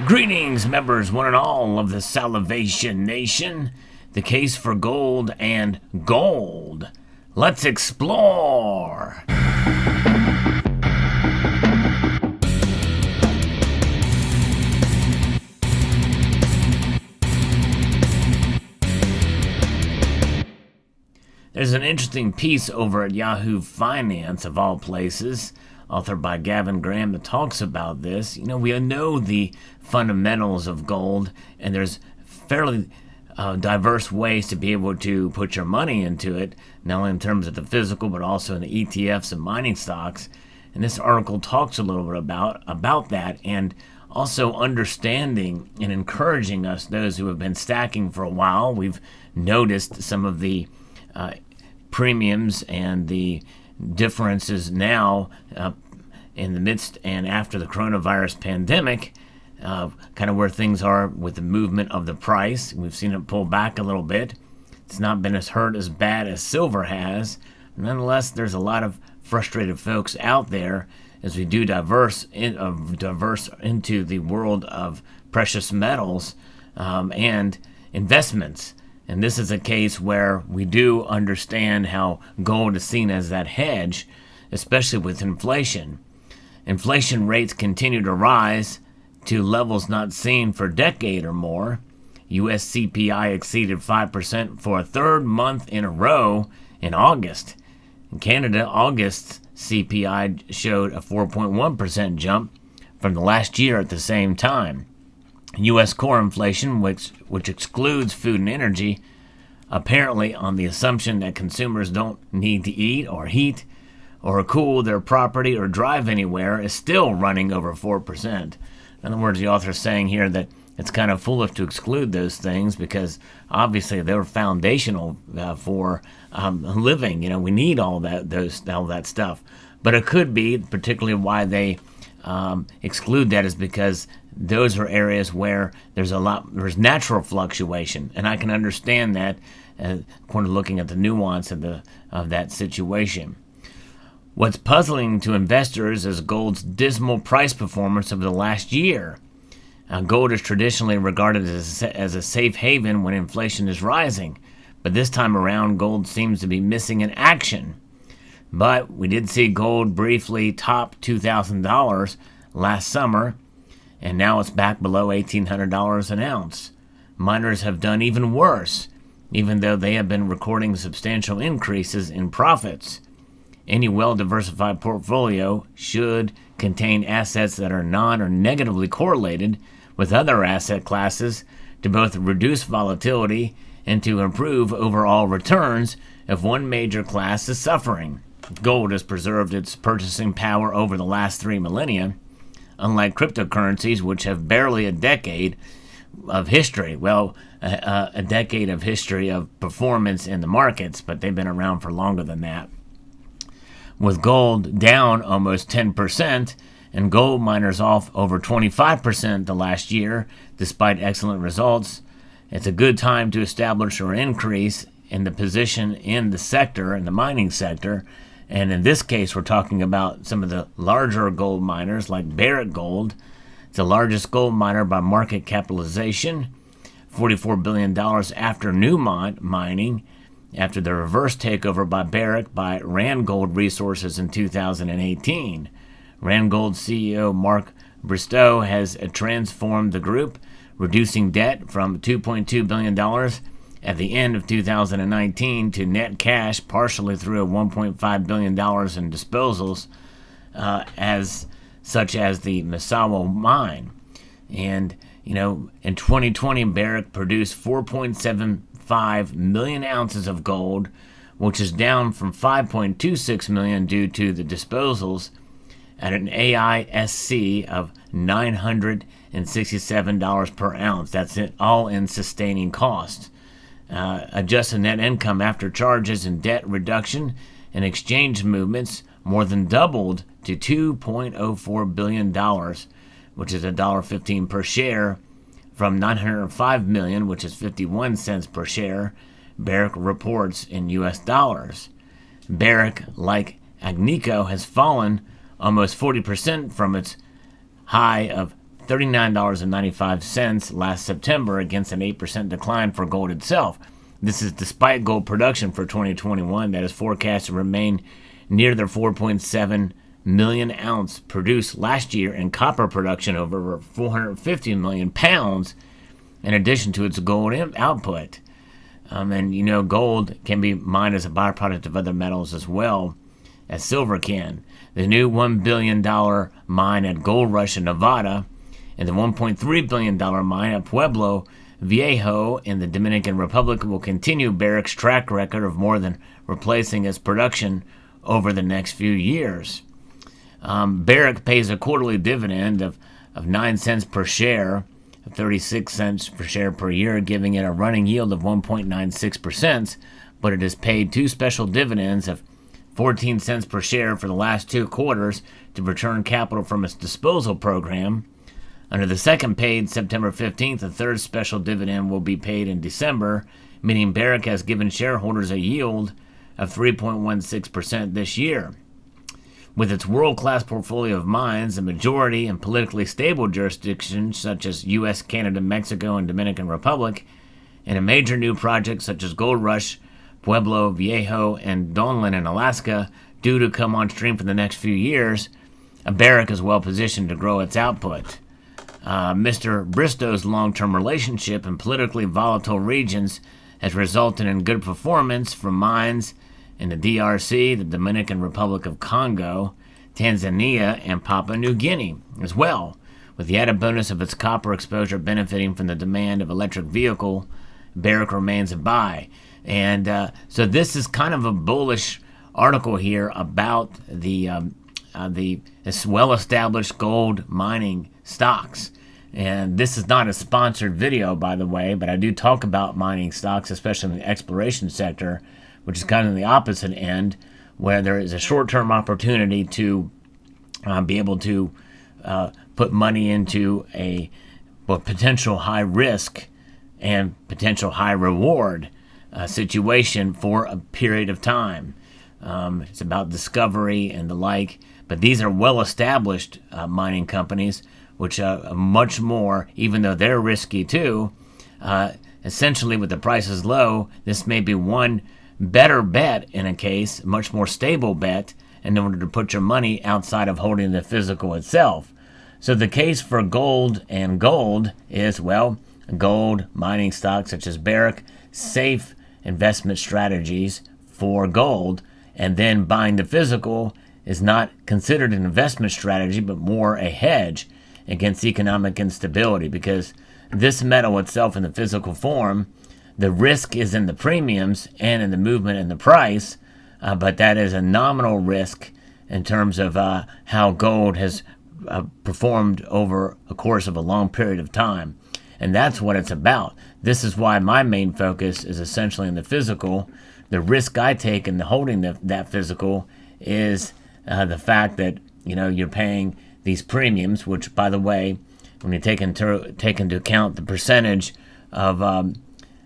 Greetings, members, one and all of the Salivation Nation. The case for gold and gold. Let's explore. There's an interesting piece over at Yahoo Finance, of all places, authored by Gavin Graham, that talks about this. You know, we know the fundamentals of gold, and there's fairly diverse ways to be able to put your money into it, not only in terms of the physical, but also in the ETFs and mining stocks. And this article talks a little bit about that, and also understanding and encouraging us, those who have been stacking for a while. We've noticed some of the premiums and the differences now in the midst and after the coronavirus pandemic, kind of where things are with the movement of the price. We've seen it pull back a little bit. It's not been as hurt as bad as silver has. Nonetheless, there's a lot of frustrated folks out there as we do diverse into the world of precious metals and investments. And this is a case where we do understand how gold is seen as that hedge, especially with inflation. Inflation rates continue to rise to levels not seen for a decade or more. U.S. CPI exceeded 5% for a third month in a row in August. In Canada, August's CPI showed a 4.1% jump from the last year at the same time. U.S. core inflation, which excludes food and energy, apparently on the assumption that consumers don't need to eat or heat or cool their property or drive anywhere, is still running over 4%. In other words, the author is saying here that it's kind of foolish to exclude those things because obviously they're foundational for living. You know, we need all that stuff. But it could be, particularly why they exclude that, is because those are areas where there's natural fluctuation, and I can understand that according to looking at the nuance of that situation. What's puzzling to investors is gold's dismal price performance over the last year. Gold is traditionally regarded as a safe haven when inflation is rising, but this time around gold seems to be missing in action. But we did see gold briefly top $2,000 last summer, and now it's back below $1,800 an ounce. Miners have done even worse, even though they have been recording substantial increases in profits. Any well-diversified portfolio should contain assets that are non- or negatively correlated with other asset classes to both reduce volatility and to improve overall returns if one major class is suffering. Gold has preserved its purchasing power over the last 3 millennia, unlike cryptocurrencies, which have barely a decade of history. Well, a decade of history of performance in the markets, but they've been around for longer than that. With gold down almost 10% and gold miners off over 25% the last year, despite excellent results, it's a good time to establish or increase in the position in the sector, in the mining sector. And in this case, we're talking about some of the larger gold miners like Barrick Gold. It's the largest gold miner by market capitalization, $44 billion after Newmont Mining, after the reverse takeover by Barrick by Randgold Resources in 2018. Randgold CEO Mark Bristow has transformed the group, reducing debt from $2.2 billion at the end of 2019 to net cash, partially through $1.5 billion in disposals, such as the Massawa mine. And, you know, in 2020, Barrick produced 4.75 million ounces of gold, which is down from 5.26 million due to the disposals, at an AISC of $967 per ounce. That's it, all in sustaining costs. Adjusted net income after charges and debt reduction and exchange movements more than doubled to $2.04 billion, which is $1.15 per share, from $905 million, which is 51 cents per share, Barrick reports in U.S. dollars. Barrick, like Agnico, has fallen almost 40% from its high of $39.95 last September against an 8% decline for gold itself. This is despite gold production for 2021 that is forecast to remain near the 4.7 million ounce produced last year, and copper production of over 450 million pounds in addition to its gold output. And gold can be mined as a byproduct of other metals as well as silver can. The new $1 billion mine at Gold Rush in Nevada and the $1.3 billion mine at Pueblo Viejo in the Dominican Republic will continue Barrick's track record of more than replacing its production over the next few years. Barrick pays a quarterly dividend of 9 cents per share, 36 cents per share per year, giving it a running yield of 1.96%, but it has paid 2 special dividends of 14 cents per share for the last 2 quarters to return capital from its disposal program. Under the second paid September 15th, a third special dividend will be paid in December, meaning Barrick has given shareholders a yield of 3.16% this year. With its world-class portfolio of mines, a majority in politically stable jurisdictions such as U.S., Canada, Mexico, and Dominican Republic, and a major new project such as Gold Rush, Pueblo Viejo, and Donlin in Alaska due to come on stream for the next few years, Barrick is well positioned to grow its output. Mr. Bristow's long-term relationship in politically volatile regions has resulted in good performance from mines in the DRC, the Dominican Republic of Congo, Tanzania, and Papua New Guinea as well, with the added bonus of its copper exposure benefiting from the demand of electric vehicle. Barrick remains a buy. And so this is kind of a bullish article here about this well-established gold mining stocks. And this is not a sponsored video, by the way, but I do talk about mining stocks, especially in the exploration sector, which is kind of the opposite end, where there is a short-term opportunity to be able to put money into a potential high risk and potential high reward situation for a period of time. It's about discovery and the like, but these are well-established mining companies, which are much more, even though they're risky too. Essentially, with the prices low, this may be one better bet in a case, much more stable bet, in order to put your money outside of holding the physical itself. So the case for gold and gold is, well, gold, mining stocks such as Barrick, safe investment strategies for gold, and then buying the physical is not considered an investment strategy, but more a hedge against economic instability, because this metal itself in the physical form, the risk is in the premiums and in the movement in the price, but that is a nominal risk in terms of how gold has performed over a course of a long period of time. And that's what it's about. This is why my main focus is essentially in the physical. The risk I take in the holding that physical is the fact that you're paying these premiums, which, by the way, when you take into account the percentage of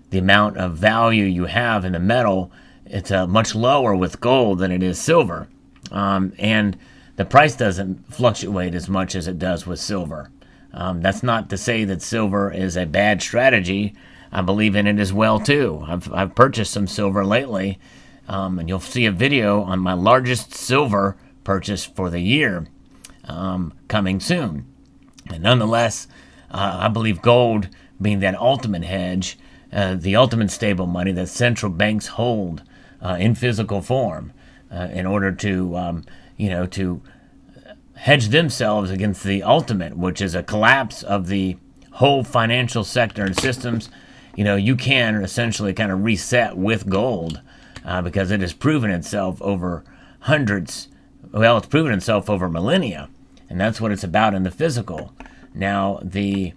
the amount of value you have in the metal, it's much lower with gold than it is silver. And the price doesn't fluctuate as much as it does with silver. That's not to say that silver is a bad strategy. I believe in it as well, too. I've purchased some silver lately, and you'll see a video on my largest silver purchase for the year coming soon. And nonetheless, I believe gold being that ultimate hedge, the ultimate stable money that central banks hold in physical form in order to, to hedge themselves against the ultimate, which is a collapse of the whole financial sector and systems. You can essentially kind of reset with gold because it has proven itself over it's proven itself over millennia, and that's what it's about in the physical. Now, the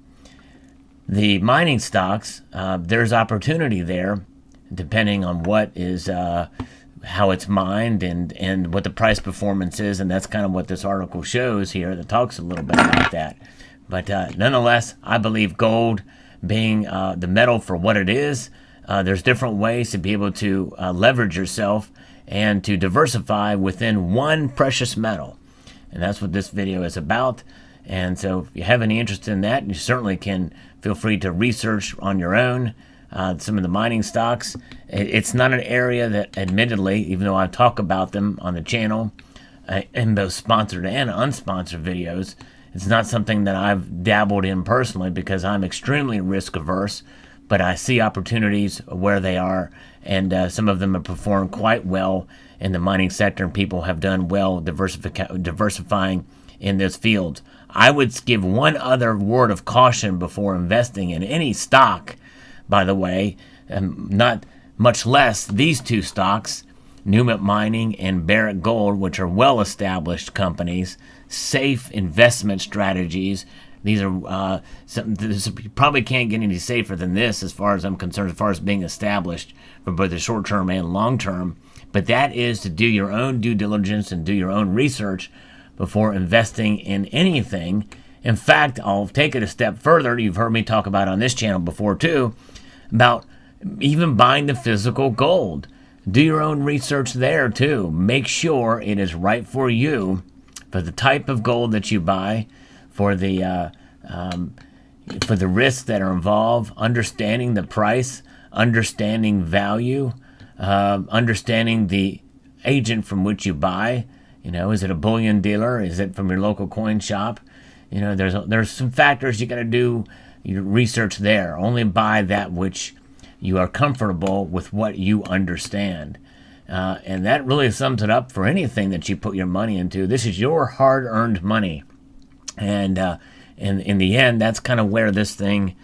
mining stocks, there's opportunity there, depending on what is how it's mined and what the price performance is, and that's kind of what this article shows here that talks a little bit about that. But nonetheless, I believe gold being the metal for what it is, there's different ways to be able to leverage yourself and to diversify within one precious metal. And that's what this video is about. And so if you have any interest in that, you certainly can feel free to research on your own some of the mining stocks. It's not an area that, admittedly, even though I talk about them on the channel in both sponsored and unsponsored videos, it's not something that I've dabbled in personally because I'm extremely risk averse. But I see opportunities where they are, and some of them have performed quite well in the mining sector, and people have done well diversifying in this field. I would give one other word of caution before investing in any stock, by the way, not much less these two stocks, Newmont Mining and Barrick Gold, which are well-established companies, safe investment strategies. These are you probably can't get any safer than this as far as I'm concerned, as far as being established for both the short term and long term. But that is to do your own due diligence and do your own research before investing in anything. In fact, I'll take it a step further. You've heard me talk about on this channel before too, about even buying the physical gold. Do your own research there too. Make sure it is right for you, for the type of gold that you buy, for the risks that are involved, understanding the price, understanding value, understanding the agent from which you buy. Is it a bullion dealer? Is it from your local coin shop? There's some factors you got to do your research there. Only buy that which you are comfortable with, what you understand. And that really sums it up for anything that you put your money into. This is your hard-earned money. And in the end, that's kind of where this thing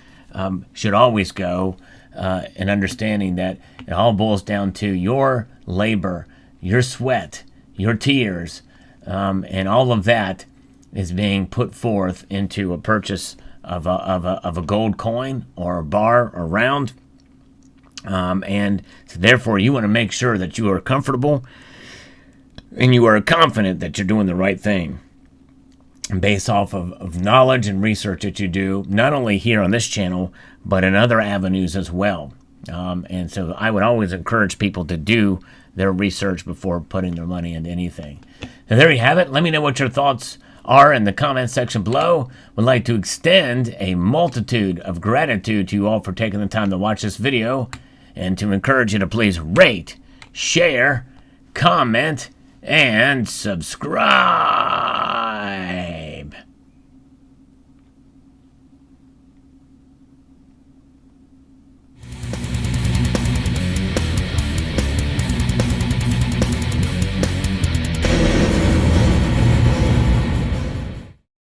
should always go, and understanding that it all boils down to your labor, your sweat, your tears, and all of that is being put forth into a purchase of a gold coin or a bar or round. And so therefore, you want to make sure that you are comfortable and you are confident that you're doing the right thing. Based off of knowledge and research that you do, not only here on this channel, but in other avenues as well. And so I would always encourage people to do their research before putting their money into anything. And there you have it. Let me know what your thoughts are in the comment section below. Would like to extend a multitude of gratitude to you all for taking the time to watch this video, and to encourage you to please rate, share, comment, and subscribe.